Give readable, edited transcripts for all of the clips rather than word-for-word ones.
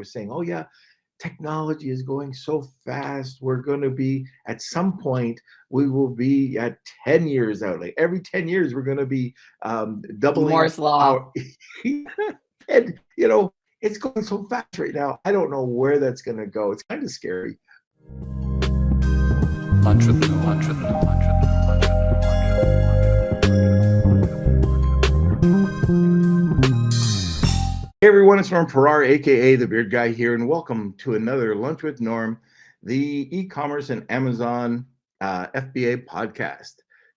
was saying, oh yeah, technology is going so fast. We're going to be at some point, we will be at 10 years out. Like every 10 years, we're going to be doubling Moore's law. our, and it's going so fast right now. I don't know where that's going to go. It's kind of scary. Lunch with lunch with lunch with. Hey everyone, it's Norm Farrar, aka the Beard Guy here, and welcome to another Lunch with Norm, the e-commerce and Amazon FBA podcast.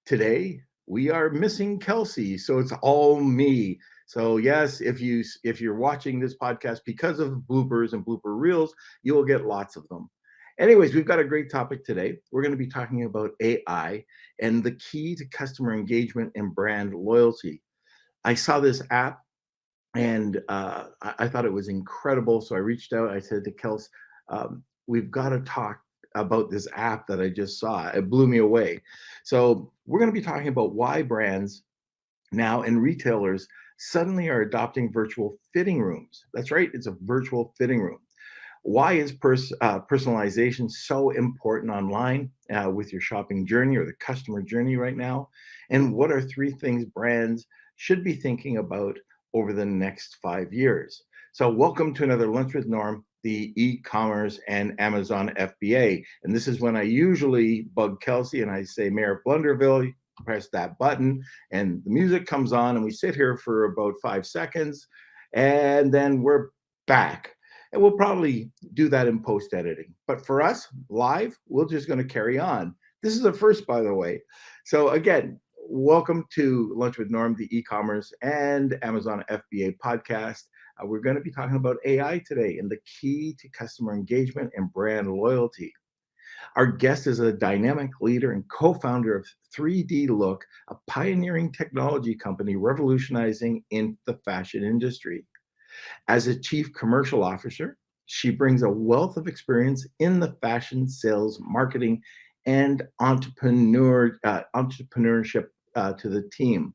Today we are missing Kelsey, so it's all me. So yes, if you're watching this podcast because of bloopers and blooper reels, you will get lots of them. Anyways, we've got a great topic today. We're going to be talking about AI and the key to customer engagement and brand loyalty. I saw this app and I thought it was incredible. So I reached out. I said to Kels, we've got to talk about this app that I just saw. It blew me away. So we're going to be talking about why brands now and retailers suddenly are adopting virtual fitting rooms. That's right. It's a virtual fitting room. Why is personalization so important online with your shopping journey or the customer journey right now? And what are 3 things brands should be thinking about over the next 5 years? So welcome to another Lunch with Norm, the e-commerce and Amazon FBA. And this is when I usually bug Kelsey and I say, Mayor of Blunderville, press that button and the music comes on and we sit here for about 5 seconds and then we're back. And we'll probably do that in post editing. But for us, live, we're just going to carry on. This is the first, by the way. So again, welcome to Lunch with Norm, the e-commerce and Amazon FBA podcast. We're going to be talking about AI today and the key to customer engagement and brand loyalty. Our guest is a dynamic leader and co-founder of 3D Look, a pioneering technology company revolutionizing in the fashion industry. As a chief commercial officer, she brings a wealth of experience in the fashion, sales, marketing, and entrepreneurship to the team.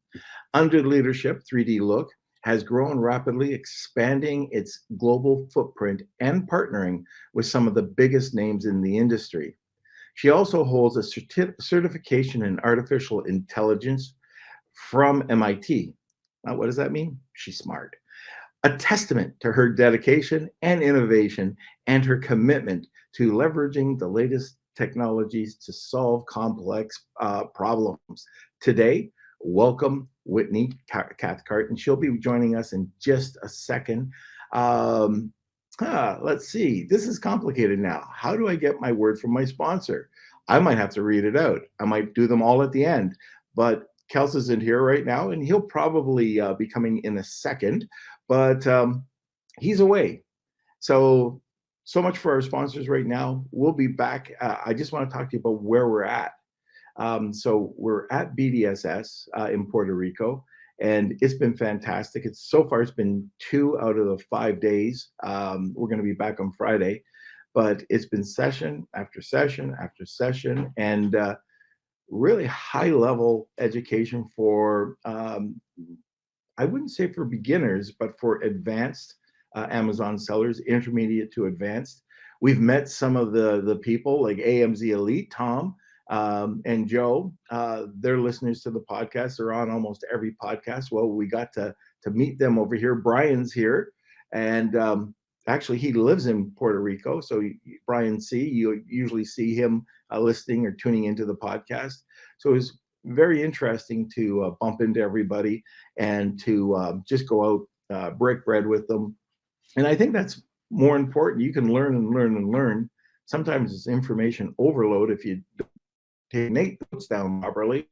Under leadership, 3D Look has grown rapidly, expanding its global footprint and partnering with some of the biggest names in the industry. She also holds a certification in artificial intelligence from MIT. Now, what does that mean? She's smart. A testament to her dedication and innovation and her commitment to leveraging the latest technologies to solve complex problems. Today, welcome Whitney Cathcart, and she'll be joining us in just a second. Let's see, this is complicated now. How do I get my word from my sponsor? I might have to read it out. I might do them all at the end, but Kels isn't here right now, and he'll probably be coming in a second, but he's away. So much for our sponsors right now. We'll be back. I just want to talk to you about where we're at. So we're at BDSS in Puerto Rico, and it's been fantastic. So far, it's been 2 out of the 5 days. We're going to be back on Friday, but it's been session after session after session, and really high level education for, I wouldn't say for beginners, but for advanced Amazon sellers, intermediate to advanced. We've met some of the people like AMZ Elite, Tom and Joe. They're listeners to the podcast. They're on almost every podcast. Well, we got to meet them over here. Brian's here, and actually he lives in Puerto Rico. So Brian C., you usually see him listening or tuning into the podcast. So it was very interesting to bump into everybody and to just go out, break bread with them. And I think that's more important. You can learn and learn and learn. Sometimes it's information overload if you don't take notes down properly.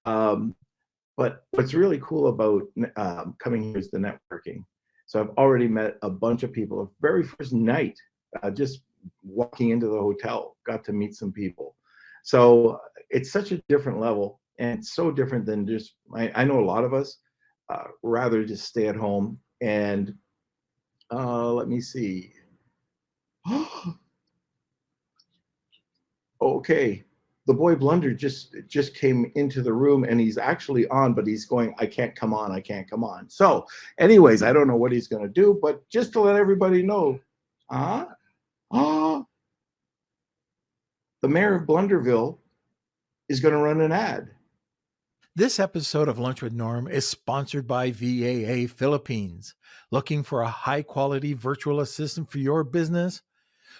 But what's really cool about coming here is the networking. So I've already met a bunch of people. The very first night, just walking into the hotel, got to meet some people. So it's such a different level, and it's so different than just, I know a lot of us rather just stay at home and let me see. Okay, the boy Blunder just came into the room, and he's actually on, but he's going, I can't come on. So anyways, I don't know what he's going to do, but just to let everybody know, Huh? Oh, the mayor of Blunderville is going to run an ad. This episode of Lunch with Norm is sponsored by VAA Philippines. Looking for a high quality virtual assistant for your business?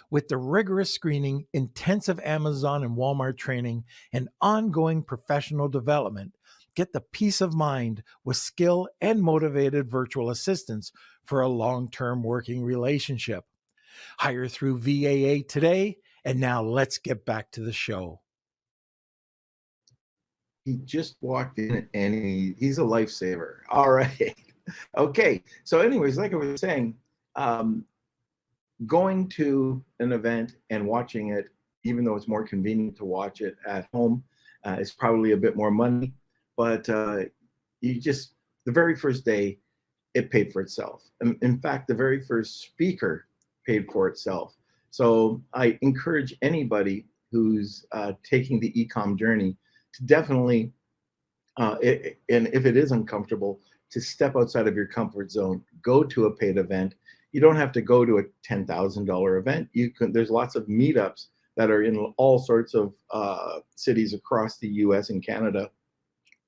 With the rigorous screening, intensive Amazon and Walmart training, and ongoing professional development, get the peace of mind with skill and motivated virtual assistants for a long-term working relationship. Hire through VAA today, and now let's get back to the show. He just walked in and he's a lifesaver. All right. Okay. So, anyways, like I was saying, going to an event and watching it, even though it's more convenient to watch it at home, is probably a bit more money. But you just, the very first day, it paid for itself. In fact, the very first speaker paid for itself. So I encourage anybody who's taking the e-com journey to definitely, and if it is uncomfortable, to step outside of your comfort zone, go to a paid event. You don't have to go to a $10,000 event. You can. There's lots of meetups that are in all sorts of cities across the U.S. and Canada.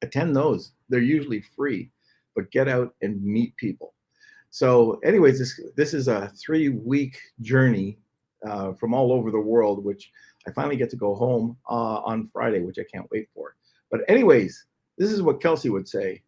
Attend those. They're usually free, but get out and meet people. So, anyways, this is a 3-week journey from all over the world, which I finally get to go home on Friday, which I can't wait for. But anyways, this is what Kelsey would say.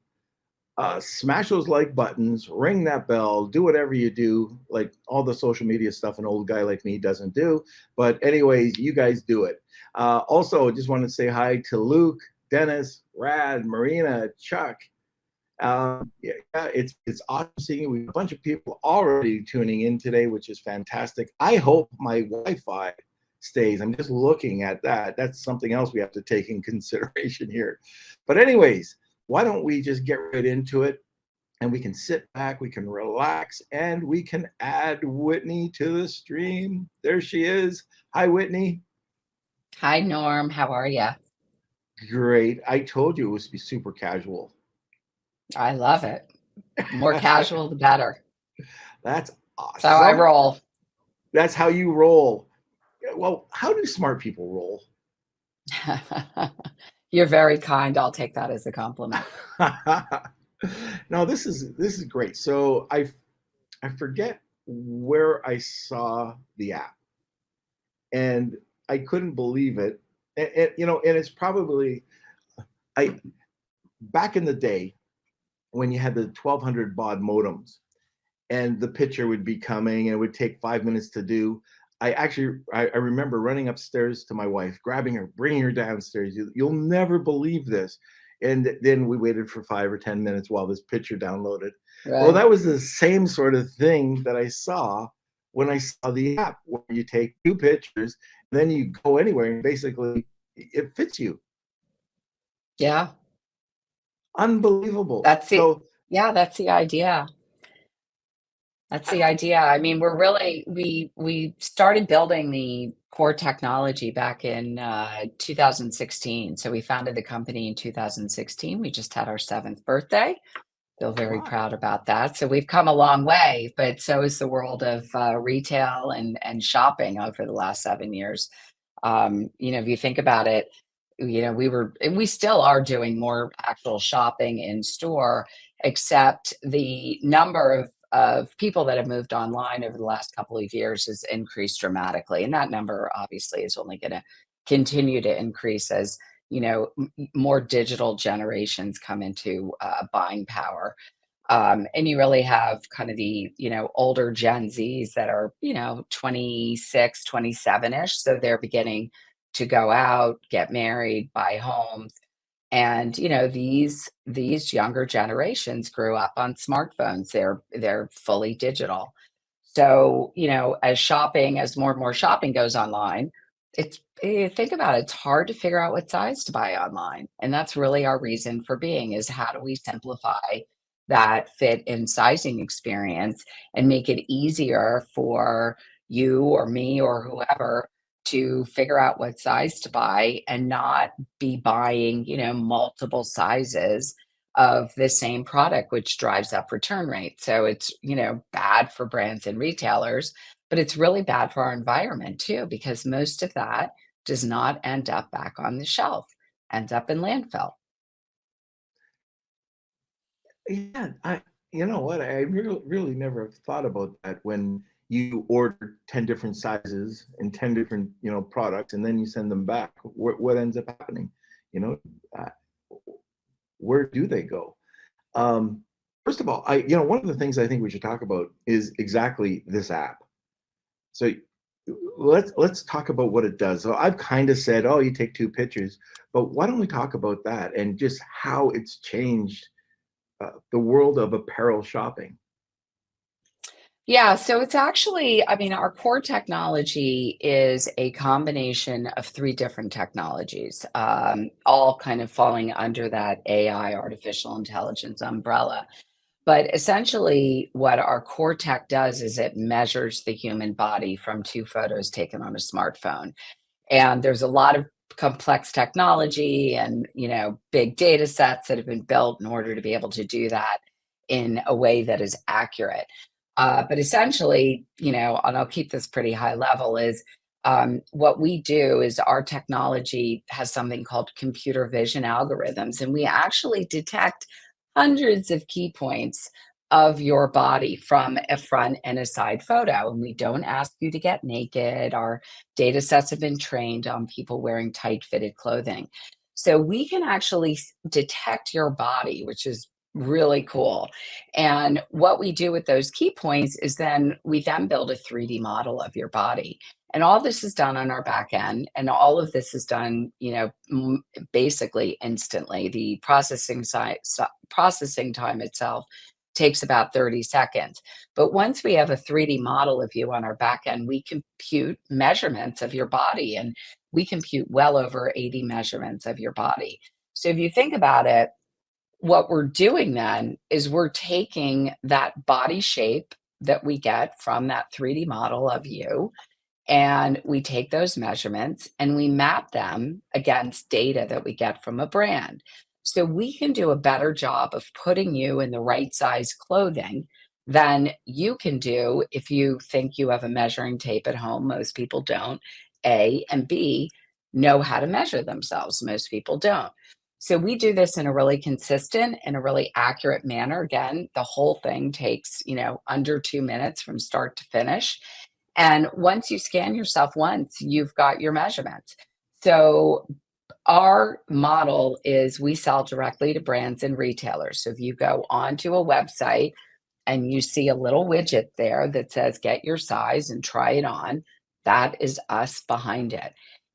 Smash those like buttons, ring that bell, do whatever you do, like all the social media stuff an old guy like me doesn't do. But anyways, you guys do it. Also, just want to say hi to Luke, Dennis, Rad, Marina, Chuck. Yeah, it's awesome seeing you. We have a bunch of people already tuning in today, which is fantastic. I hope my Wi-Fi stays. I'm just looking at that. That's something else we have to take in consideration here. But anyways, why don't we just get right into it, and we can sit back, we can relax, and we can add Whitney to the stream. There she is. Hi, Whitney. Hi, Norm. How are you? Great. I told you it was to be super casual. I love it. More casual, the better. That's awesome. That's how I roll. That's how you roll. Well, how do smart people roll? You're very kind. I'll take that as a compliment. No, this is great. So I forget where I saw the app, and I couldn't believe it. And it's probably back in the day when you had the 1200 baud modems, and the picture would be coming, and it would take 5 minutes to do. I remember running upstairs to my wife, grabbing her, bringing her downstairs. You'll never believe this. And then we waited for 5 or 10 minutes while this picture downloaded. Right. Well, that was the same sort of thing that I saw when I saw the app, where you take 2 pictures, and then you go anywhere, and basically it fits you. Yeah. Unbelievable. That's So that's the idea. That's the idea. I mean, we started building the core technology back in 2016. So we founded the company in 2016. We just had our 7th birthday. Feel very wow. proud about that. So we've come a long way, but so is the world of retail and shopping over the last 7 years. If you think about it, we still are doing more actual shopping in store, except the number of people that have moved online over the last couple of years has increased dramatically. And that number obviously is only going to continue to increase as, more digital generations come into buying power. And you really have kind of the, older Gen Zs that are, 26, 27-ish. So they're beginning to go out, get married, buy homes. And these younger generations grew up on smartphones. They're fully digital. So, as more and more shopping goes online, think about it, it's hard to figure out what size to buy online. And that's really our reason for being, is how do we simplify that fit and sizing experience and make it easier for you or me or whoever to figure out what size to buy and not be buying, multiple sizes of the same product, which drives up return rate. So it's, bad for brands and retailers, but it's really bad for our environment too, because most of that does not end up back on the shelf, ends up in landfill. Yeah, you know what? I really never have thought about that when you order 10 different sizes and 10 different, products, and then you send them back. What ends up happening? You know, uh, where do they go? Um, First of all, one of the things I think we should talk about is exactly this app. So let's talk about what it does. So I've kind of said, oh, you take two pictures, but why don't we talk about that and just how it's changed the world of apparel shopping? Yeah, so it's actually, I mean, our core technology is a combination of three different technologies, all kind of falling under that AI, artificial intelligence umbrella. But essentially, what our core tech does is it measures the human body from two photos taken on a smartphone. And there's a lot of complex technology and, big data sets that have been built in order to be able to do that in a way that is accurate. But essentially, and I'll keep this pretty high level, is what we do is our technology has something called computer vision algorithms, and we actually detect hundreds of key points of your body from a front and a side photo. And we don't ask you to get naked. Our data sets have been trained on people wearing tight fitted clothing. So we can actually detect your body, which is really cool. And what we do with those key points is then we then build a 3D model of your body. And all this is done on our back end. And all of this is done, basically instantly. The processing time itself takes about 30 seconds. But once we have a 3D model of you on our back end, we compute measurements of your body, and we compute well over 80 measurements of your body. So if you think about it, what we're doing then is we're taking that body shape that we get from that 3D model of you, and we take those measurements and we map them against data that we get from a brand. So we can do a better job of putting you in the right size clothing than you can do if you think you have a measuring tape at home. Most people don't. A, and B, know how to measure themselves. Most people don't. So we do this in a really consistent and a really accurate manner. Again, the whole thing takes, under 2 minutes from start to finish. And once you scan yourself once, you've got your measurements. So our model is we sell directly to brands and retailers. So if you go onto a website and you see a little widget there that says get your size and try it on, that is us behind it.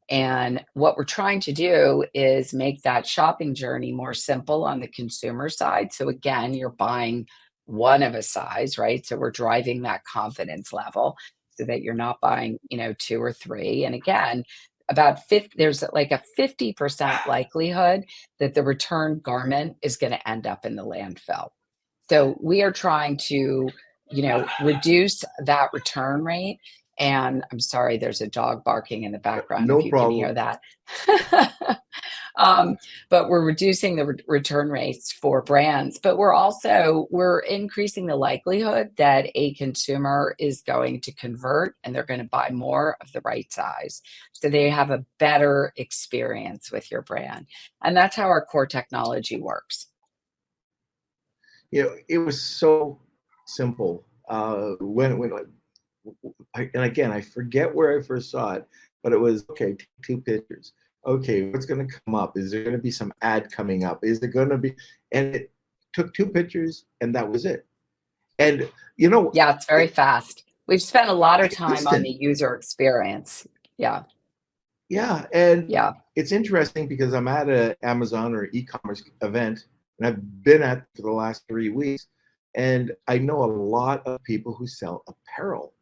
And what we're trying to do is make that shopping journey more simple on the consumer side. So again, you're buying one of a size, right? So we're driving that confidence level so that you're not buying, two or three. And again, there's like a 50% likelihood that the return garment is going to end up in the landfill. So we are trying to, reduce that return rate. And I'm sorry, there's a dog barking in the background if No you can hear problem. that. But we're reducing the return rates for brands, but we're increasing the likelihood that a consumer is going to convert and they're going to buy more of the right size. So they have a better experience with your brand. And that's how our core technology works. It was so simple. And again, I forget where I first saw it, but it was okay. Take two pictures. Okay, what's going to come up? Is there going to be some ad coming up? Is there going to be? And it took two pictures, and that was it. And Yeah, it's very fast. We've spent a lot of time on the instant. user experience. Yeah. Yeah, and Yeah. it's interesting because I'm at an Amazon or e-commerce event, and I've been at it for the last 3 weeks, and I know a lot of people who sell apparel.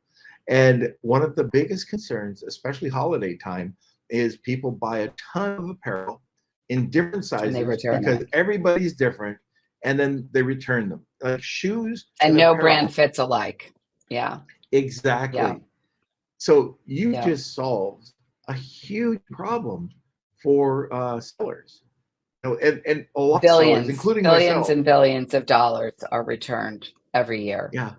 And one of the biggest concerns, especially holiday time, is people buy a ton of apparel in different And they sizes return because it. everybody's different, and then they return them. Like shoes And and no brand apparel. fits alike. Yeah. Yeah. Exactly. So you've Yeah. just solved a huge problem for sellers. And a lot of sellers, Billions, including billions myself. and billions of dollars are returned every year. Yeah.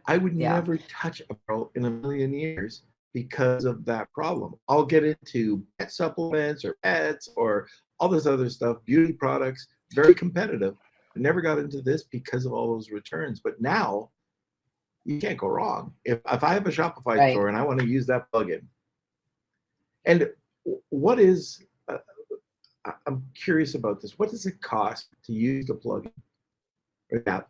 I would Yeah. never touch apparel in a million years because of that problem. I'll get into pet supplements or pets or all this other stuff, beauty products, very competitive. I never got into this because of all those returns. But now you can't go wrong. If I have a Shopify Right. store and I want to use that plugin, and what is, I'm curious about this. What does it cost to use the plugin or app?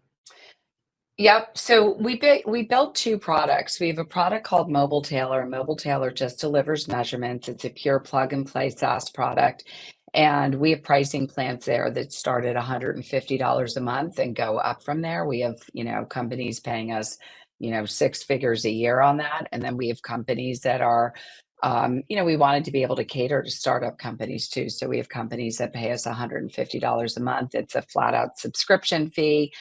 Yep. So we built two products. We have a product called Mobile Tailor. Mobile Tailor just delivers measurements. It's a pure plug and play SaaS product. And we have pricing plans there that start at $150 a month and go up from there. We have, companies paying us, six figures a year on that. And then we have companies that are, we wanted to be able to cater to startup companies too. So we have companies that pay us $150 a month. It's a flat out subscription fee.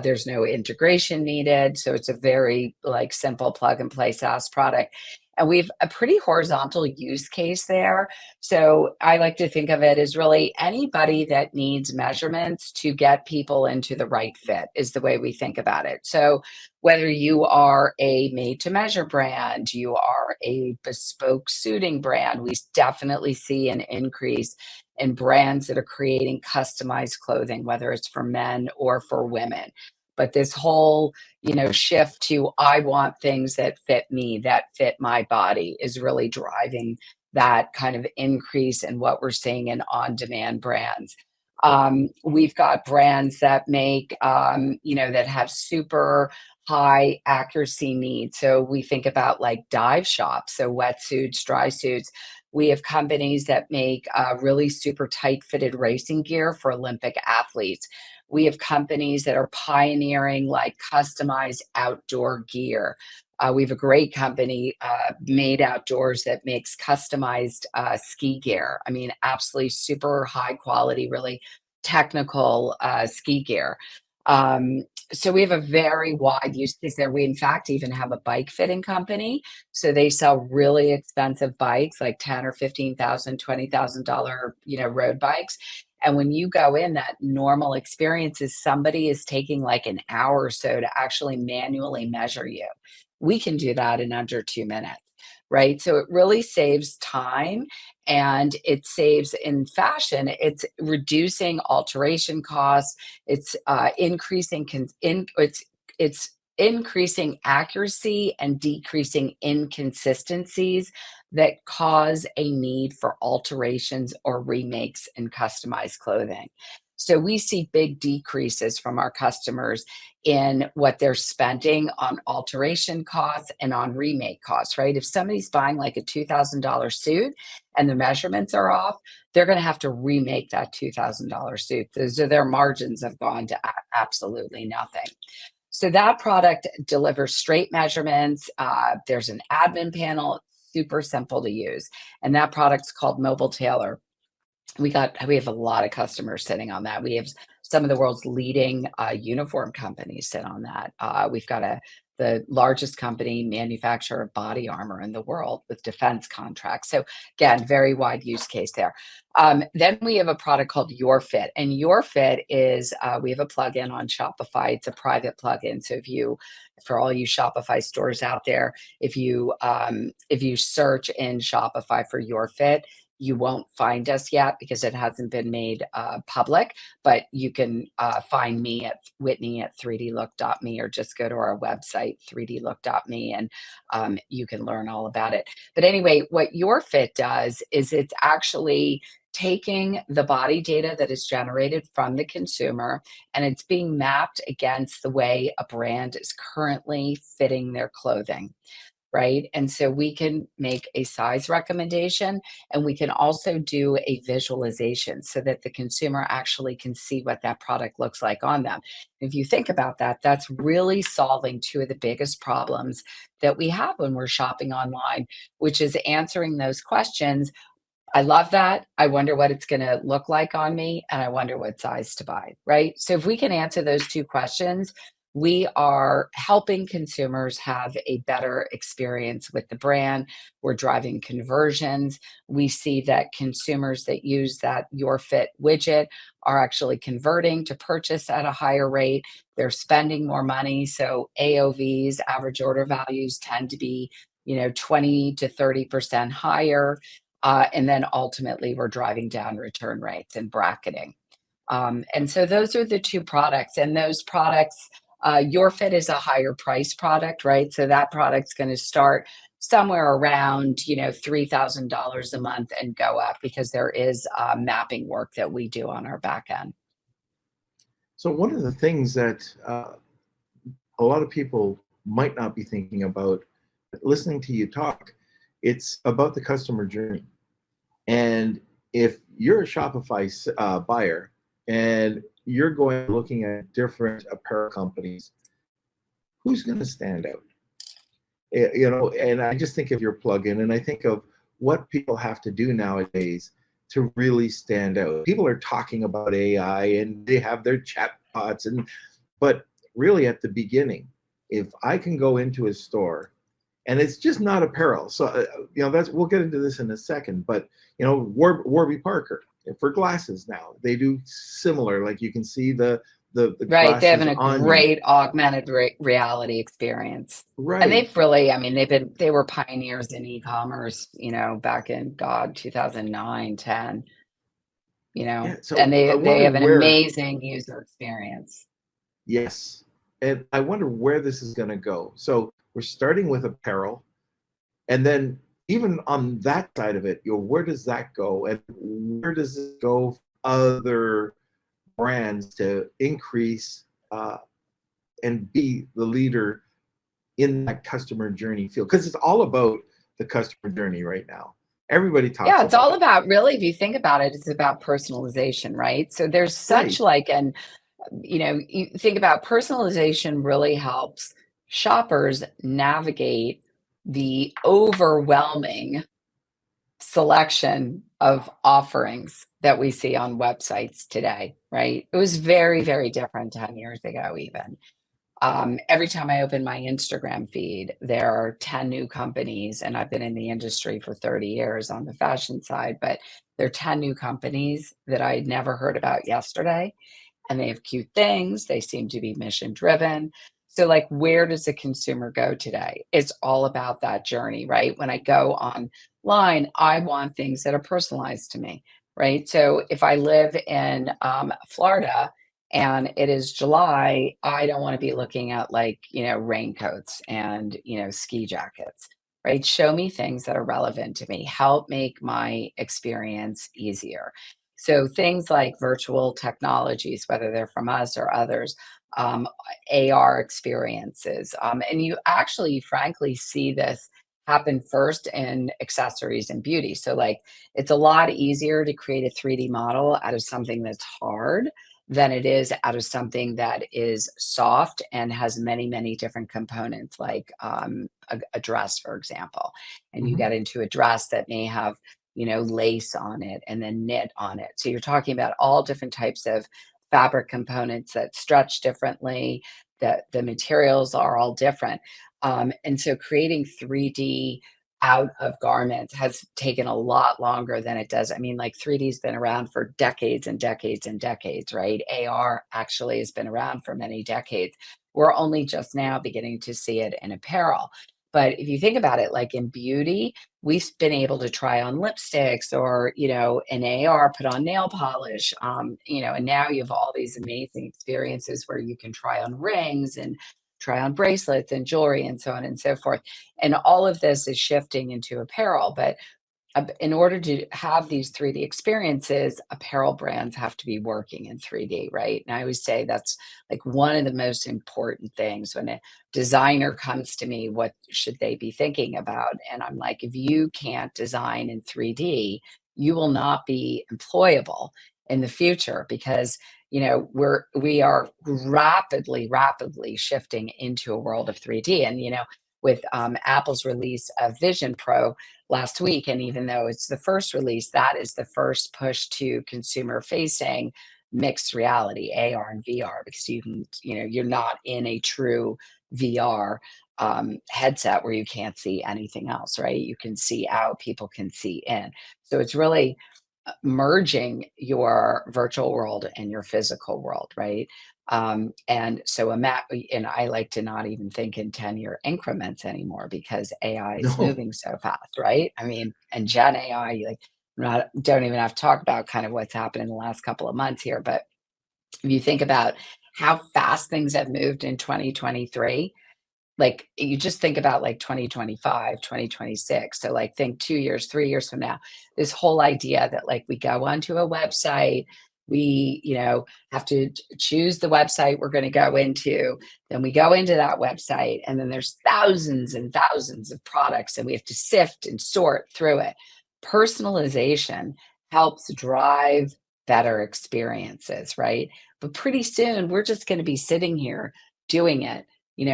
There's no integration needed. So it's a very like simple plug and play SaaS product. And we've a pretty horizontal use case there. So I like to think of it as really anybody that needs measurements to get people into the right fit is the way we think about it. So whether you are a made to measure brand, you are a bespoke suiting brand, we definitely see an increase in brands that are creating customized clothing, whether it's for men or for women. But this whole, shift to I want things that fit me, that fit my body is really driving that kind of increase in what we're seeing in on-demand brands. We've got brands that make, that have super high accuracy needs. So we think about like dive shops, so wetsuits, dry suits. We have companies that make really super tight fitted racing gear for Olympic athletes. We have companies that are pioneering like customized outdoor gear. We have a great company, Made Outdoors, that makes customized ski gear. I mean, absolutely super high quality, really technical ski gear. Um, so we have a very wide use case there. We, in fact, even have a bike fitting company. So they sell really expensive bikes, like 10 or 15,000, $20,000, road bikes. And when you go in, that normal experience is somebody is taking like an hour or so to actually manually measure you. We can do that in under 2 minutes, right? So it really saves time and it saves in fashion. It's reducing alteration costs. It's it's increasing accuracy and decreasing inconsistencies that cause a need for alterations or remakes in customized clothing. So we see big decreases from our customers in what they're spending on alteration costs and on remake costs, right? If somebody's buying like a $2,000 suit and the measurements are off, they're going to have to remake that $2,000 suit. So their margins have gone to absolutely nothing. So that product delivers straight measurements. There's an admin panel, super simple to use. And that product's called Mobile Tailor. We have a lot of customers sitting on that. We have some of the world's leading uniform companies sit on that. We've got the largest company manufacturer of body armor in the world with defense contracts. So again, very wide use case there. Then we have a product called Your Fit, and Your Fit is we have a plugin on Shopify. It's a private plugin. So for all you Shopify stores out there, if you search in Shopify for Your Fit, you won't find us yet because it hasn't been made public, but you can find me at Whitney at 3dlook.me or just go to our website, 3dlook.me, and you can learn all about it. But anyway, what Your Fit does is it's actually taking the body data that is generated from the consumer and it's being mapped against the way a brand is currently fitting their clothing. Right. And so we can make a size recommendation and we can also do a visualization so that the consumer actually can see what that product looks like on them. If you think about that, that's really solving two of the biggest problems that we have when we're shopping online, which is answering those questions. I love that. I wonder what it's going to look like on me, and I wonder what size to buy. Right. So if we can answer those two questions, we are helping consumers have a better experience with the brand. We're driving conversions. We see that consumers that use that Your Fit widget are actually converting to purchase at a higher rate. They're spending more money. So AOVs, average order values, tend to be, 20 to 30% higher. And then ultimately, we're driving down return rates and bracketing. And so those are the two products. And those products, Your Fit is a higher price product, right? So that product's going to start somewhere around, $3,000 a month and go up because there is mapping work that we do on our back end. So one of the things that a lot of people might not be thinking about listening to you talk, it's about the customer journey. And if you're a Shopify buyer and you're going looking at different apparel companies, who's going to stand out? And I just think of your plugin, and I think of what people have to do nowadays to really stand out. People are talking about AI and they have their chatbots, but really at the beginning, if I can go into a store, and it's just not apparel, so we'll get into this in a second. But Warby Parker for glasses now, they do similar. Like you can see the Right, they're having a on you. great augmented reality experience. And Right. they've really, they were pioneers in e-commerce, back in 2009, 10, Yeah, so and I they wonder have an where. amazing user experience. Yes, and I wonder where this is going to go. So we're starting with apparel, and then even on that side of it, where does that go, and where does it go for other brands to increase and be the leader in that customer journey field? Because it's all about the customer journey right now. Everybody talks Yeah, it's all it. about, really, if you think about it, it's about personalization, right? So there's such Right. you think about personalization really helps shoppers navigate the overwhelming selection of offerings that we see on websites today, right? It was very, very different 10 years ago, even. Every time I open my Instagram feed, there are 10 new companies, and I've been in the industry for 30 years on the fashion side, but there are 10 new companies that I'd never heard about yesterday. And they have cute things. They seem to be mission driven. So, like, where does the consumer go today? It's all about that journey, right? When I go online, I want things that are personalized to me, right? So, if I live in Florida and it is July, I don't want to be looking at raincoats and, ski jackets, right? Show me things that are relevant to me, help make my experience easier. So things like virtual technologies, whether they're from us or others, um, AR experiences, and you actually, frankly, see this happen first in accessories and beauty. So, like, it's a lot easier to create a 3D model out of something that's hard than it is out of something that is soft and has many, many different components, like a dress, for example. And you Mm-hmm. get into a dress that may have lace on it and then knit on it. So you're talking about all different types of fabric components that stretch differently, that the materials are all different. And so creating 3D out of garments has taken a lot longer than it does. 3D's been around for decades and decades and decades, right? AR actually has been around for many decades. We're only just now beginning to see it in apparel. But if you think about it, like in beauty, we've been able to try on lipsticks or, an AR, put on nail polish, and now you have all these amazing experiences where you can try on rings and try on bracelets and jewelry and so on and so forth. And all of this is shifting into apparel. But in order to have these 3D experiences, apparel brands have to be working in 3D, right? And I always say that's like one of the most important things when a designer comes to me, what should they be thinking about? And I'm like, if you can't design in 3D, you will not be employable in the future because we are rapidly shifting into a world of 3D. And with Apple's release of Vision Pro last week, and even though it's the first release, that is the first push to consumer facing mixed reality, AR and VR, because you can, you're not in a true VR headset where you can't see anything else, right? You can see out, people can see in. So it's really merging your virtual world and your physical world, right? And so and I like to not even think in 10-year increments anymore because AI is No. moving so fast, right? I mean, and Gen AI, like, don't even have to talk about kind of what's happened in the last couple of months here, but if you think about how fast things have moved in 2023, like, you just think about, like, 2025, 2026. So, like, think 2 years, 3 years from now, this whole idea that, like, we go onto a website, we, have to choose the website we're gonna go into, then we go into that website, and then there's thousands and thousands of products, and we have to sift and sort through it. Personalization helps drive better experiences, right? But pretty soon, we're just gonna be sitting here doing it,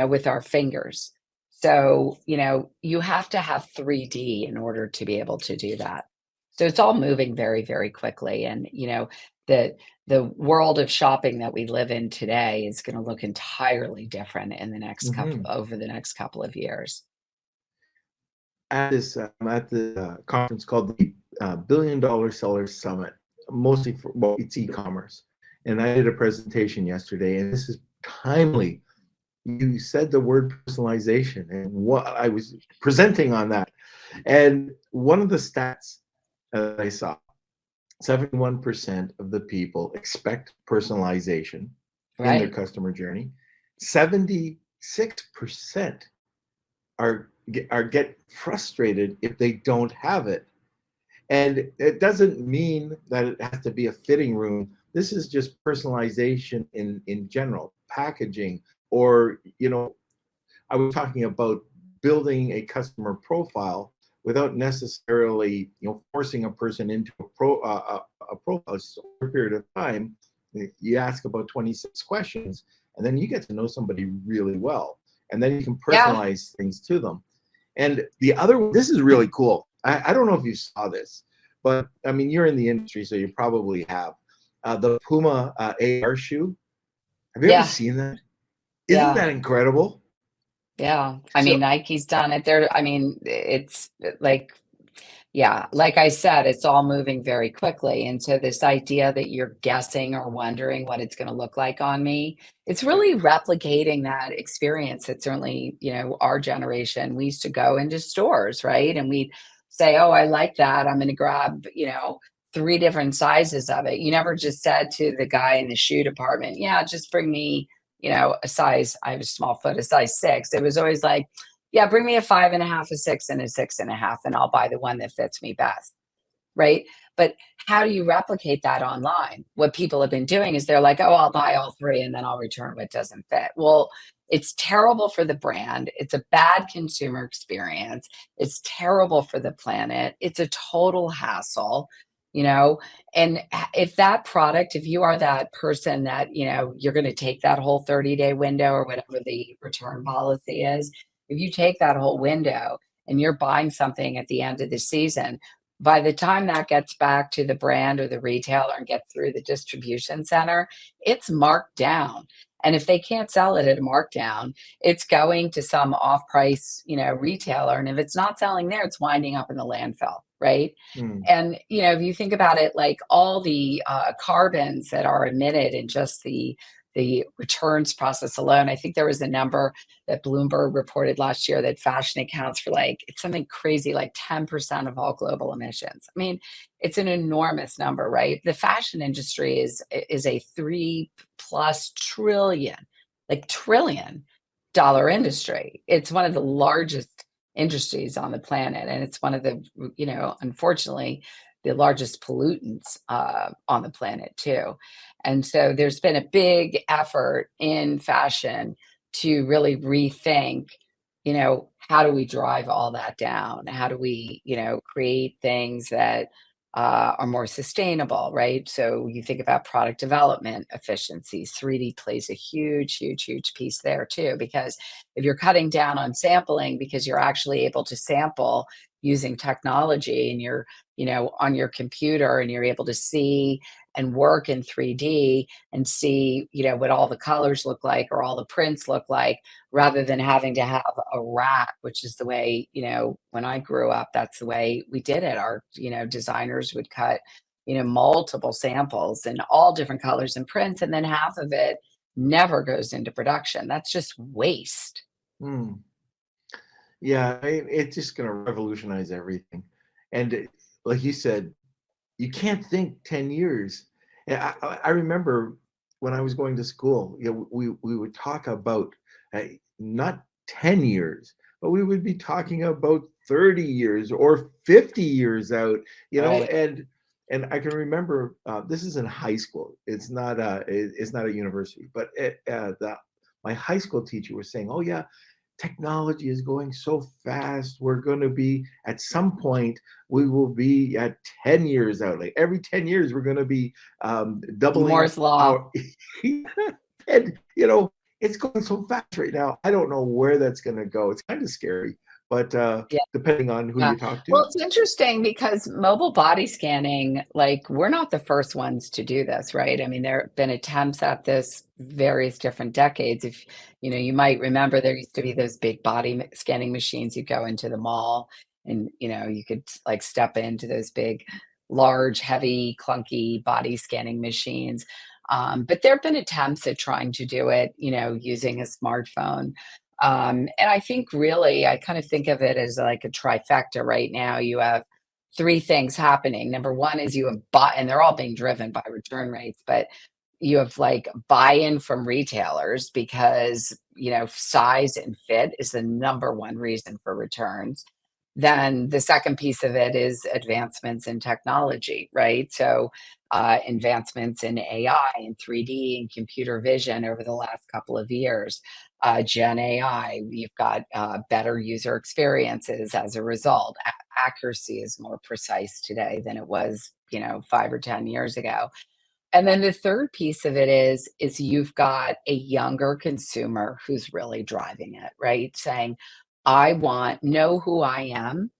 with our fingers. So, you have to have 3D in order to be able to do that. So it's all moving very, very quickly. And, the world of shopping that we live in today is going to look entirely different in the next couple Mhm. over the next couple of years. At the conference called the Billion Dollar Sellers Summit, mostly for, well, it's e-commerce. And I did a presentation yesterday, and this is timely. You said the word personalization, and what I was presenting on that. And one of the stats I saw, 71% of the people expect personalization in their Right. customer journey. 76% are get frustrated if they don't have it. And it doesn't mean that it has to be a fitting room. This is just personalization in general, packaging, or I was talking about building a customer profile without necessarily forcing a person into a profile. It's over a period of time. You ask about 26 questions, and then you get to know somebody really well, and then you can Yeah. personalize things to them. And the other, this is really cool. I don't know if you saw this, but I mean, you're in the industry, so you probably have the Puma AR shoe. Have you ever Yeah. seen that? Isn't Yeah. that incredible? Yeah. I mean, So, Nike's done it there. I mean, it's like, yeah, like I said, it's all moving very quickly. And so this idea that you're guessing or wondering what it's going to look like on me, it's really replicating that experience that certainly, our generation, we used to go into stores, right? And we'd say, oh, I like that. I'm going to grab, three different sizes of it. You never just said to the guy in the shoe department, yeah, just bring me, a size, I have a small foot, a size 6. It was always like, yeah, bring me a 5.5, a 6, and a 6.5, and I'll buy the one that fits me best. Right. But how do you replicate that online? What people have been doing is they're like, oh, I'll buy all three and then I'll return what doesn't fit. Well, it's terrible for the brand. It's a bad consumer experience. It's terrible for the planet. It's a total hassle, you know. And if that product, if you are that person that, you're going to take that whole 30-day window or whatever the return policy is, if you take that whole window and you're buying something at the end of the season, by the time that gets back to the brand or the retailer and gets through the distribution center, it's marked down. And if they can't sell it at a markdown, it's going to some off-price, retailer. And if it's not selling there, it's winding up in the landfill, right? hmm. And if you think about it, like all the carbons that are emitted in just the returns process alone, I think there was a number that Bloomberg reported last year that fashion accounts for, like, it's something crazy, like 10% of all global emissions. I mean, it's an enormous number, right? The fashion industry is a 3+ trillion, like trillion-dollar industry. It's one of the largest industries on the planet, and it's one of the, unfortunately, the largest pollutants on the planet too. And so there's been a big effort in fashion to really rethink, how do we drive all that down? How do we, create things that are more sustainable, right? So you think about product development efficiencies. 3D plays a huge, huge, huge piece there too, because if you're cutting down on sampling because you're actually able to sample using technology and you're, on your computer and you're able to see and work in 3D and see, what all the colors look like or all the prints look like, rather than having to have a rack, which is the way, when I grew up, that's the way we did it. Our, designers would cut, multiple samples in all different colors and prints, and then half of it never goes into production. That's just waste. Hmm. Yeah, it's just going to revolutionize everything. And like you said, you can't think 10 years. And I remember when I was going to school, we would talk about not 10 years, but we would be talking about 30 years or 50 years out, Right. and I can remember this is in high school. It's not a university, but my high school teacher was saying, "Oh yeah, technology is going so fast. We're going to be at some point, we will be at 10 years out. Like every 10 years, we're going to be doubling Moore's law. our." And, it's going so fast right now. I don't know where that's going to go. It's kind of scary, but depending on who Yeah. you talk to. Well, it's interesting because mobile body scanning, like, we're not the first ones to do this, right? I mean, there have been attempts at this various different decades. If you might remember, there used to be those big scanning machines. You go into the mall, and you could like step into those big, large, heavy, clunky body scanning machines. But there have been attempts at trying to do it, using a smartphone. And I think really, I kind of think of it as like a trifecta right now. You have three things happening. Number one is you have and they're all being driven by return rates, but you have like buy-in from retailers because, size and fit is the number one reason for returns. Then the second piece of it is advancements in technology, right? So, advancements in AI and 3D and computer vision over the last couple of years. Gen AI, you've got better user experiences as a result. Accuracy is more precise today than it was, 5 or 10 years ago. And then the third piece of it is you've got a younger consumer who's really driving it, right? Saying, I want know who I am.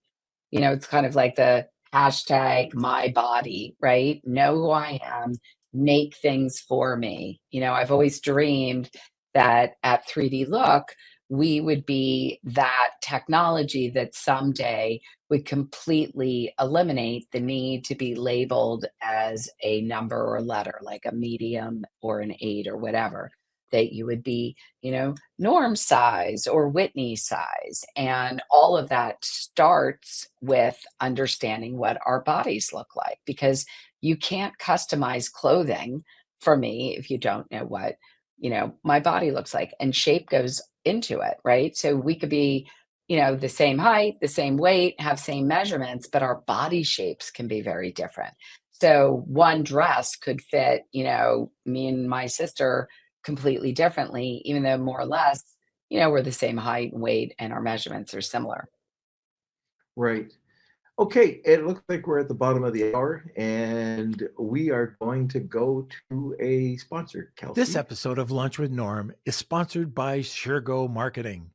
It's kind of like the hashtag my body, right? Know who I am, make things for me. I've always dreamed that at 3D Look, we would be that technology that someday would completely eliminate the need to be labeled as a number or letter, like a medium or an eight or whatever. That you would be, norm size or Whitney size. And all of that starts with understanding what our bodies look like, because you can't customize clothing for me if you don't know what, my body looks like, and shape goes into it, right? So we could be, the same height, the same weight, have same measurements, but our body shapes can be very different. So one dress could fit, me and my sister completely differently, even though more or less, we're the same height and weight and our measurements are similar. Right. Okay, it looks like we're at the bottom of the hour, and we are going to go to a sponsor, This Kelsey. episode of Lunch with Norm is sponsored by SureGo Marketing.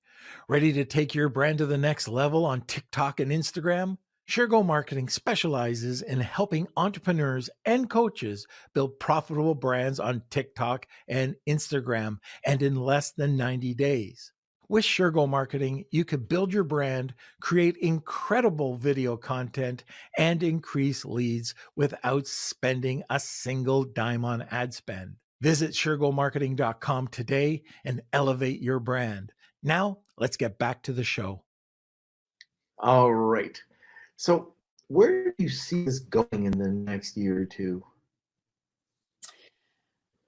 Ready to take your brand to the next level on TikTok and Instagram? SureGo Marketing specializes in helping entrepreneurs and coaches build profitable brands on TikTok and Instagram, and in less than 90 days. With SureGo Marketing, you could build your brand, create incredible video content, and increase leads without spending a single dime on ad spend. Visit suregomarketing.com today and elevate your brand. Now, let's get back to the show. All right. So, where do you see this going in the next year or two?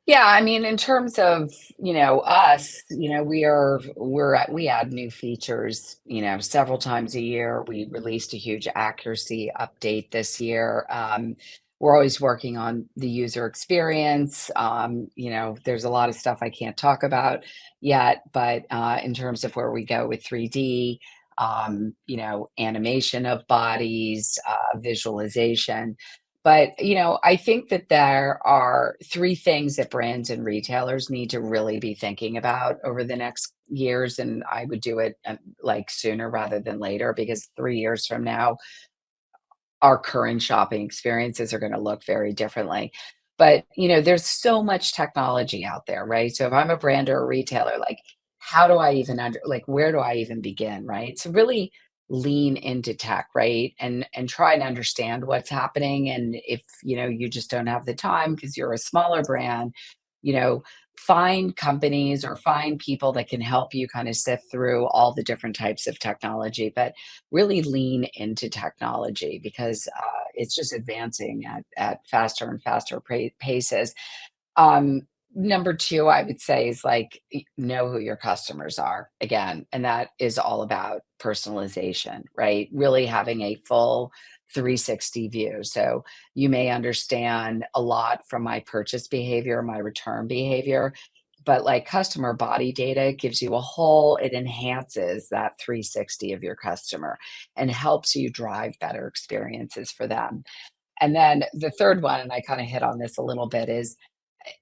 Yeah, I mean, in terms of, us, we add new features, several times a year. We released a huge accuracy update this year. We're always working on the user experience. There's a lot of stuff I can't talk about yet, but in terms of where we go with 3D, animation of bodies, visualization. But, I think that there are three things that brands and retailers need to really be thinking about over the next years, and I would do it, like, sooner rather than later, because 3 years from now, our current shopping experiences are gonna look very differently. But, there's so much technology out there, right? So if I'm a brand or a retailer, like, how do I even like, where do I even begin, right? So really lean into tech, right? And try and understand what's happening. And if, you just don't have the time because you're a smaller brand, you know, find companies or find people that can help you kind of sift through all the different types of technology, but really lean into technology because it's just advancing at faster and faster paces. um, Number 2, I would say is like, know who your customers are again, and that is all about personalization, right? Really having a full 360 view. So you may understand a lot from my purchase behavior, my return behavior, but like customer body data gives you it enhances that 360 of your customer and helps you drive better experiences for them. And then the third one, and I kind of hit on this a little bit, is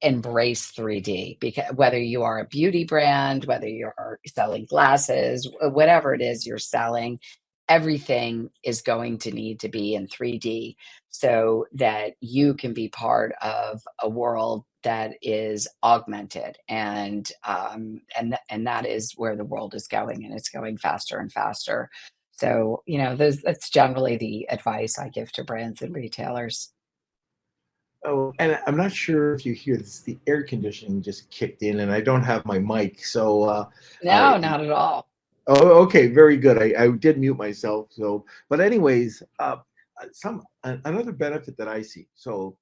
embrace 3D, because whether you are a beauty brand, whether you're selling glasses, whatever it is you're selling, everything is going to need to be in 3D so that you can be part of a world that is augmented. And that is where the world is going, and it's going faster and faster. So, that's generally the advice I give to brands and retailers. Oh, and I'm not sure if you hear this. The air conditioning just kicked in, and I don't have my mic. So, uh, No, not at all. oh, okay, very good. I did mute myself. So, but anyways, another benefit that I see. So,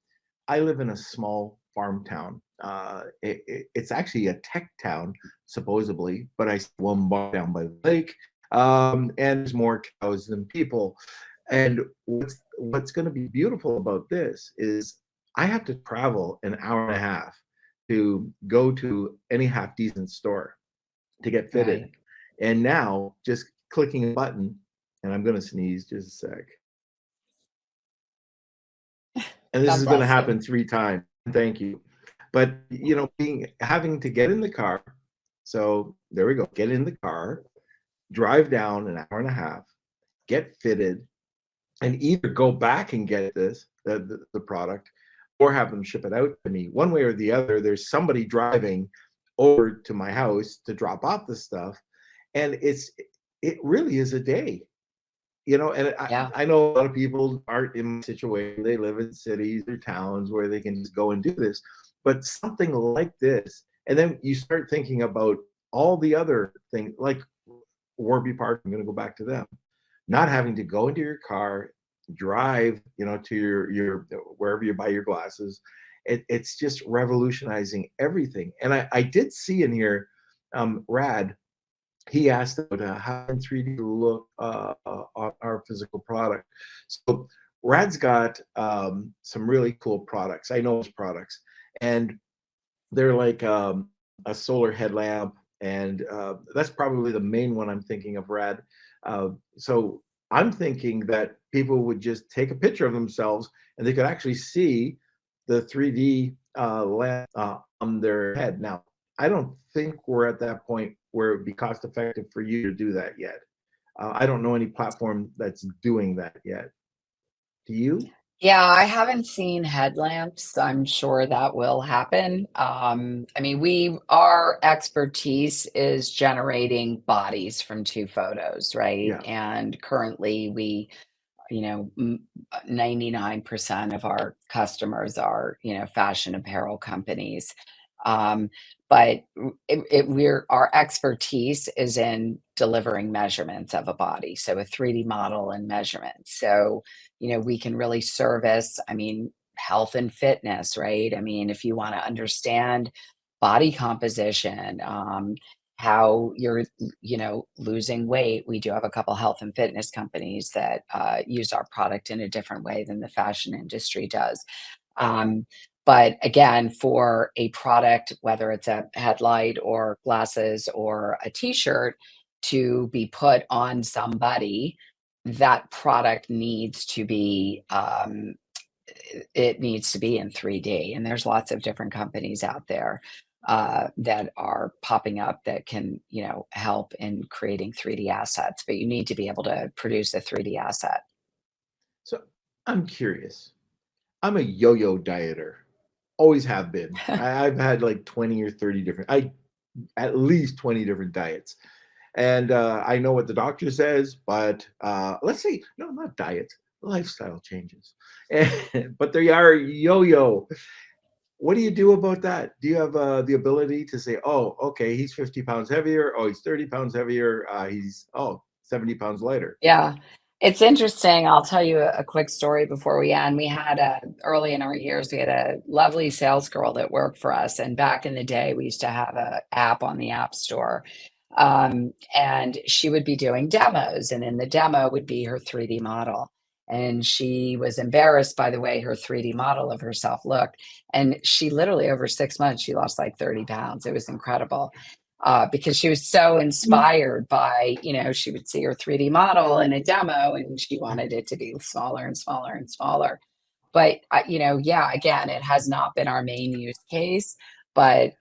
I live in a small farm town. It's actually a tech town, supposedly, but I see one bar down by the lake, and there's more cows than people. And what's going to be beautiful about this is I have to travel an hour and a half to go to any half decent store to get fitted. Right. And now just clicking a button, and I'm going to sneeze just a sec. And this God is going to bless you. happen 3 times. Thank you. But having to get in the car. So there we go. Get in the car, drive down an hour and a half, get fitted, and either go back and get the product or have them ship it out to me. One way or the other, there's somebody driving over to my house to drop off the stuff. And it really is a day. And Yeah. I know a lot of people aren't in my situation. They live in cities or towns where they can just go and do this. But something like this, and then you start thinking about all the other things like Warby Park. I'm going to go back to them. Not having to go into your car, drive, to your wherever you buy your glasses. It's just revolutionizing everything. And I did see in here, Rad, he asked about how can 3D look on our physical product. So Rad's got some really cool products. I know his products, and they're like a solar headlamp, and that's probably the main one I'm thinking of, Rad. So I'm thinking that people would just take a picture of themselves, and they could actually see the 3D lamp on their head. Now, I don't think we're at that point where it would be cost effective for you to do that yet. I don't know any platform that's doing that yet. Do you? Yeah, I haven't seen headlamps. I'm sure that will happen. I mean, our expertise is generating bodies from 2 photos, right? Yeah. And currently you know, m 99% of our customers are, fashion apparel companies. Um, but our expertise is in delivering measurements of a body, so a 3D model and measurements. So, we can really service, I mean, health and fitness, right? I mean, if you want to understand body composition, how you're losing weight. We do have a couple health and fitness companies that use our product in a different way than the fashion industry does. Um, but again, for a product, whether it's a headlight or glasses or a t-shirt to be put on somebody, that product needs to be it needs to be in 3D. And there's lots of different companies out there that are popping up that can, help in creating 3D assets, but you need to be able to produce a 3D asset. So I'm curious. I'm a yo-yo dieter. always have been. I've had like 20 or 30 different, at least 20 different diets. And I know what the doctor says, but let's say, no, not diets, lifestyle changes. But they are yo-yo. What do you do about that? Do you have the ability to say, oh, okay, he's 50 pounds heavier. Oh, he's 30 pounds heavier. He's, 70 pounds lighter. Yeah. It's interesting. I'll tell you a quick story before we end. We had early in our years, we had a lovely sales girl that worked for us. And back in the day, we used to have an app on the App Store. And she would be doing demos, and in the demo would be her 3D model. And she was embarrassed by the way her 3D model of herself looked. And she literally, over 6 months, she lost like 30 pounds. It was incredible. Because she was so inspired by, she would see her 3D model in a demo and she wanted it to be smaller and smaller and smaller. But, yeah, again, it has not been our main use case. But,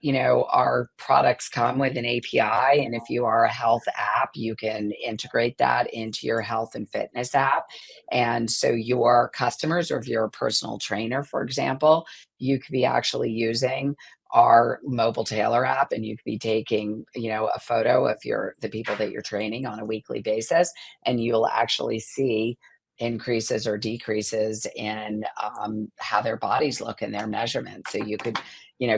our products come with an API. And if you are a health app, you can integrate that into your health and fitness app. And so your customers, or if you're a personal trainer, for example, you could be actually using our mobile tailor app, and you could be taking a photo of the people that you're training on a weekly basis, and you'll actually see increases or decreases in how their bodies look in their measurements. So you could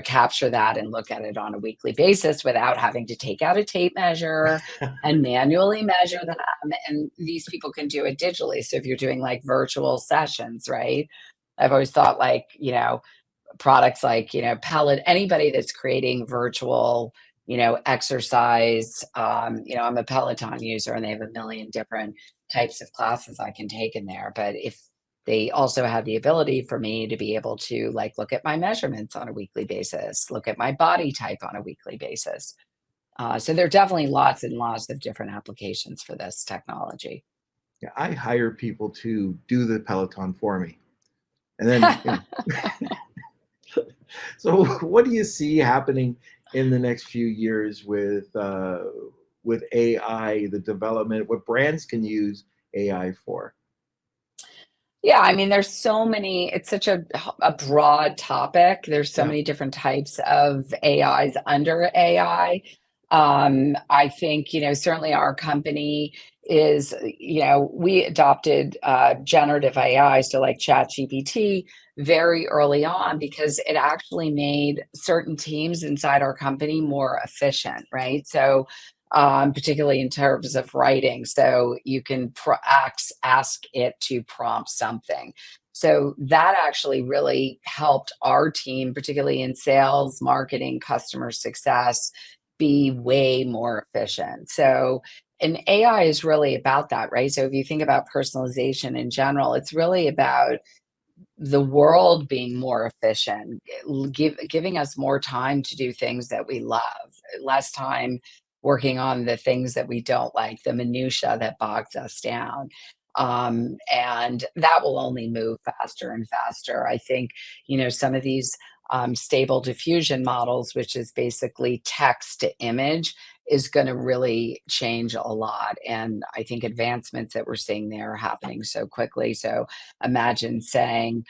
capture that and look at it on a weekly basis without having to take out a tape measure and manually measure them. And these people can do it digitally. So if you're doing like virtual sessions, right, I've always thought like products like Pellet, anybody that's creating virtual exercise. I'm a Peloton user, and they have a million different types of classes I can take in there. But if they also have the ability for me to be able to like look at my measurements on a weekly basis, look at my body type on a weekly basis. So there are definitely lots and lots of different applications for this technology. Yeah, I hire people to do the Peloton for me. And then, so what do you see happening in the next few years with AI, the development, what brands can use AI for? Yeah, I mean, there's so many, it's such a broad topic. There's so Yeah. many different types of AIs under AI. I think, certainly our company is, we adopted generative AI, so like ChatGPT, very early on, because it actually made certain teams inside our company more efficient, right? So particularly in terms of writing. So you can ask it to prompt something. So that actually really helped our team, particularly in sales, marketing, customer success, be way more efficient. So, and AI is really about that, right? So if you think about personalization in general, it's really about the world being more efficient, giving us more time to do things that we love, less time working on the things that we don't like, the minutia that bogs us down. And that will only move faster and faster. I think, some of these stable diffusion models, which is basically text to image, is going to really change a lot. And I think advancements that we're seeing there are happening so quickly. So imagine saying,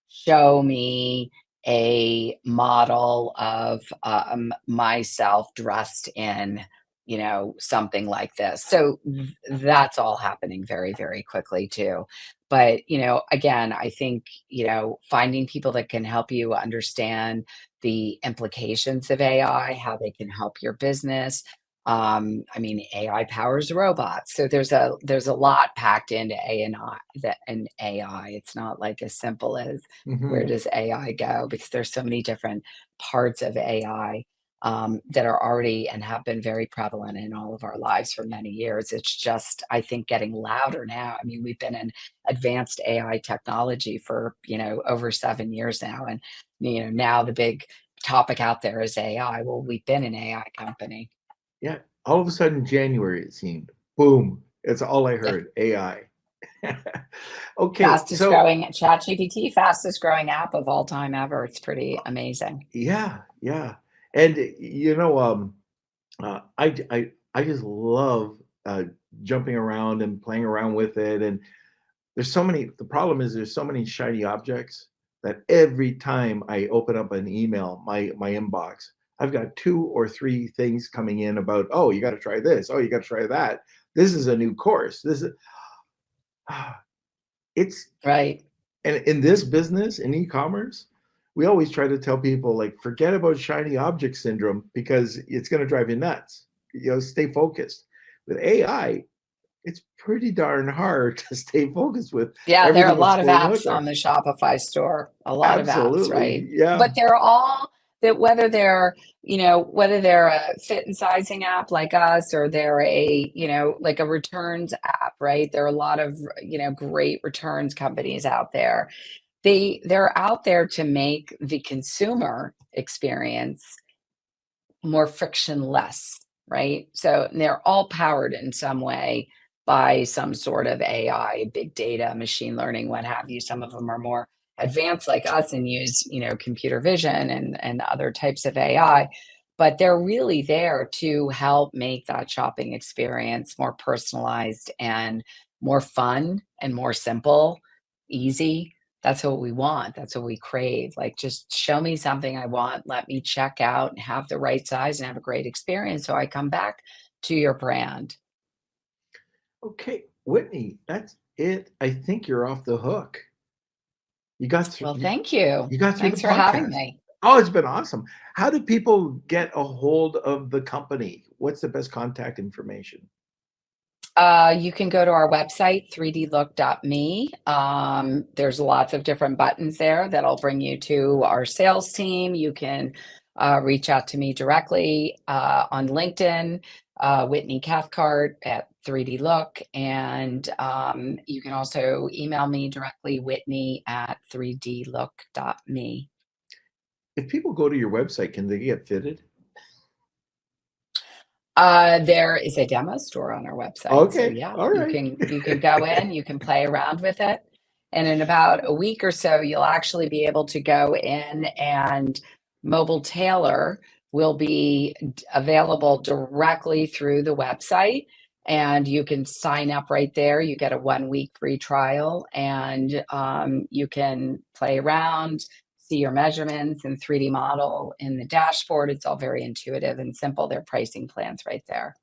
show me a model of myself dressed in, something like this. So that's all happening very, very quickly too. But, again, I think, finding people that can help you understand the implications of AI, how they can help your business. I mean, AI powers robots, so there's a lot packed into A and I that and AI. It's not like as simple as where Mhm. does AI go, because there's so many different parts of AI that are already and have been very prevalent in all of our lives for many years. It's just, I think, getting louder now. I mean, we've been in advanced AI technology for over 7 years now, and now the big topic out there is AI. Well, we've been an AI company. Yeah. All of a sudden, January, it seemed, boom, it's all I Yeah. heard, AI. Okay, Fastest so growing ChatGPT, fastest growing app of all time ever. It's pretty amazing. yeah, yeah. And I just love jumping around and playing around with it. And the problem is there's so many shiny objects. that every time I open up an email, my inbox, I've got 2 or 3 things coming in about, oh, you got to try this. Oh, you got to try that. This is a new course. This is, it's, Right. and in this business, in e-commerce, we always try to tell people, like, forget about shiny object syndrome because it's going to drive you nuts. Stay focused. With AI, it's pretty darn hard to stay focused with Yeah, there are a everything that's lot of going out apps there. on the Shopify store, a lot of apps, Absolutely. right? Yeah. But they're all that whether they're, whether they're a fit and sizing app like us or they're a, like a returns app, right? There are a lot of, great returns companies out there. They're out there to make the consumer experience more frictionless, right? So they're all powered in some way by some sort of AI, big data, machine learning, what have you. Some of them are more advanced like us and use, computer vision and other types of AI, but they're really there to help make that shopping experience more personalized and more fun and more simple, easy. That's what we want. That's what we crave. Like, just show me something I want. Let me check out and have the right size and have a great experience. So I come back to your brand. Okay, Whitney, that's it. I think you're off the hook. You got through. Well, thank you. You got through the Thanks for having podcast. me. Oh, it's been awesome. How do people get a hold of the company? What's the best contact information? You can go to our website, 3dlook.me. There's lots of different buttons there that'll bring you to our sales team. You can reach out to me directly on LinkedIn, Whitney Cathcart at 3dlook. And you can also email me directly, Whitney at 3dlook.me. If people go to your website, can they get fitted? There is a demo store on our website. So Okay, yeah, all right. you can go in, you can play around with it. And in about a week or so, you'll actually be able to go in and mobile tailor will be available directly through the website. And you can sign up right there. You get a 1 week free trial and you can play around, see your measurements and 3D model in the dashboard. It's all very intuitive and simple. Their pricing plans right there.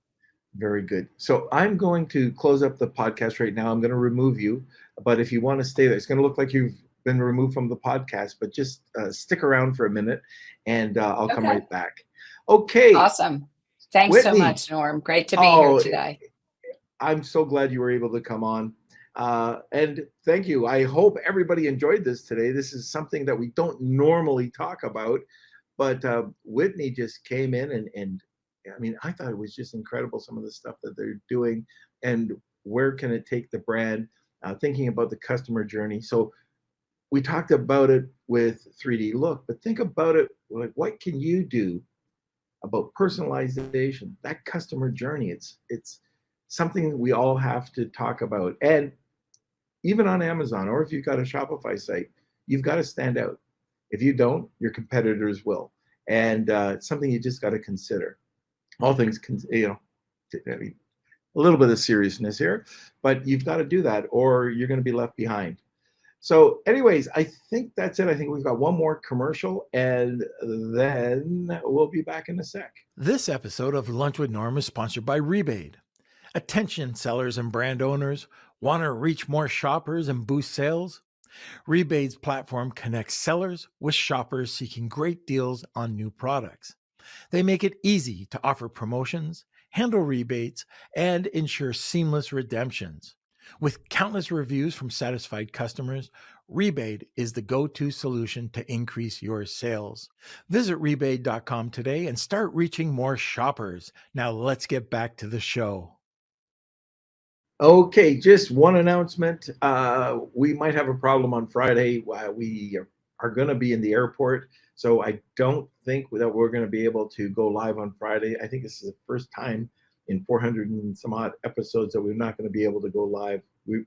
Very good. So I'm going to close up the podcast right now. I'm going to remove you, but if you want to stay there, it's going to look like you've been removed from the podcast, but just stick around for a minute and I'll come Okay. right back. Okay, Awesome. Thanks so Whitney. much, Norm. Great to be here Oh, today. I'm so glad you were able to come on. And thank you. I hope everybody enjoyed this today. This is something that we don't normally talk about, but Whitney just came in and I mean, I thought it was just incredible, some of the stuff that they're doing and where can it take the brand, thinking about the customer journey. So we talked about it with 3D Look, but think about it, like, what can you do about personalization, that customer journey? It's something we all have to talk about. And even on Amazon, or if you've got a Shopify site, you've got to stand out. If you don't, your competitors will. And it's something you just got to consider. All things, I mean, a little bit of seriousness here, but you've got to do that or you're going to be left behind. So anyways, I think that's it. I think we've got one more commercial and then we'll be back in a sec. This episode of Lunch with Norm is sponsored by Rebate. Attention sellers and brand owners, want to reach more shoppers and boost sales? Rebate's platform connects sellers with shoppers seeking great deals on new products. They make it easy to offer promotions, handle rebates, and ensure seamless redemptions. With countless reviews from satisfied customers, Rebate is the go-to solution to increase your sales. Visit rebate.com today and start reaching more shoppers. Now let's get back to the show. Okay, just one announcement. We might have a problem on Friday. We are going to be in the airport, so I don't think that we're going to be able to go live on Friday. I think this is the first time in 400 and some odd episodes that we're not going to be able to go live.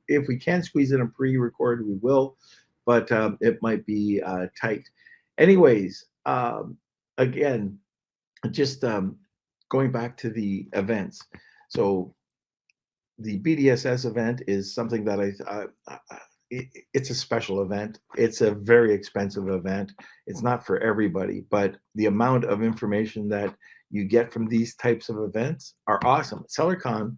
If we can squeeze in a pre-record, we will, but it might be tight. Anyways, again, just going back to the events. So the BDSS event is something that it's a special event. It's a very expensive event. It's not for everybody, but the amount of information that you get from these types of events are awesome. SellerCon,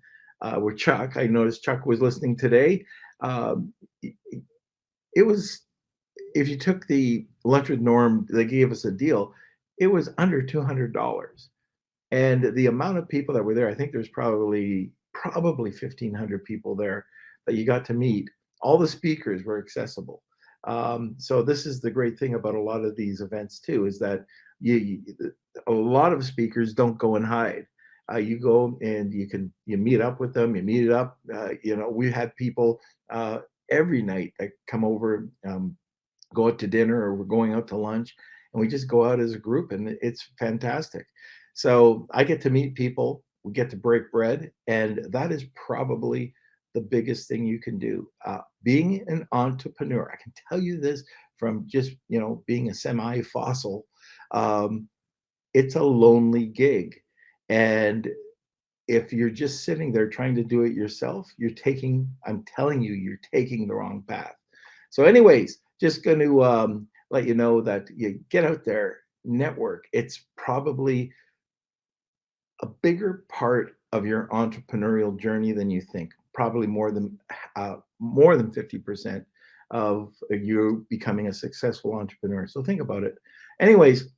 with Chuck, I noticed Chuck was listening today. Um, it was, if you took the Lunch with Norm, they gave us a deal, it was under $200. And the amount of people that were there, I think there's probably 1,500 people there that you got to meet. All the speakers were accessible. So this is the great thing about a lot of these events too, is that a lot of speakers don't go and hide. You go and you meet up with them. You meet it up. We had people every night that come over, go out to dinner, or we're going out to lunch, and we just go out as a group, and it's fantastic. So I get to meet people. We get to break bread, and that is probably the biggest thing you can do. Being an entrepreneur, I can tell you this from just being a semi-fossil. It's a lonely gig, and if you're just sitting there trying to do it yourself, I'm telling you, you're taking the wrong path. So, anyways, just going to let you know that you get out there, network. It's probably a bigger part of your entrepreneurial journey than you think. Probably more than 50% of you becoming a successful entrepreneur. So think about it. Anyways,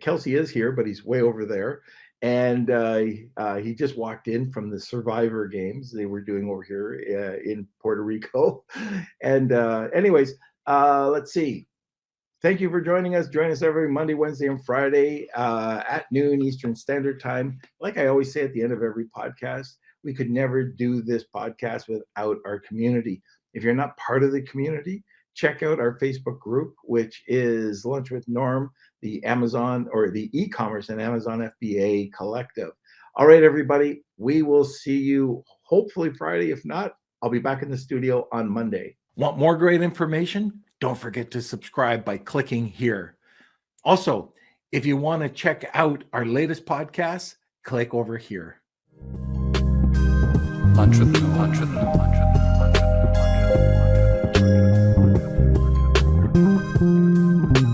Kelsey is here, but he's way over there, and he just walked in from the Survivor games they were doing over here in Puerto Rico. And anyways, let's see. Thank you for joining us. Join us every Monday, Wednesday, and Friday at noon Eastern Standard Time. Like I always say at the end of every podcast, we could never do this podcast without our community. If you're not part of the community, check out our Facebook group, which is Lunch with Norm, the Amazon or the eCommerce and Amazon FBA collective. All right, everybody, we will see you hopefully Friday. If not, I'll be back in the studio on Monday. Want more great information? Don't forget to subscribe by clicking here. Also, if you want to check out our latest podcasts, click over here. Lunch with Norm. Lunch with Norm. Lunch with Norm. Lunch with Norm.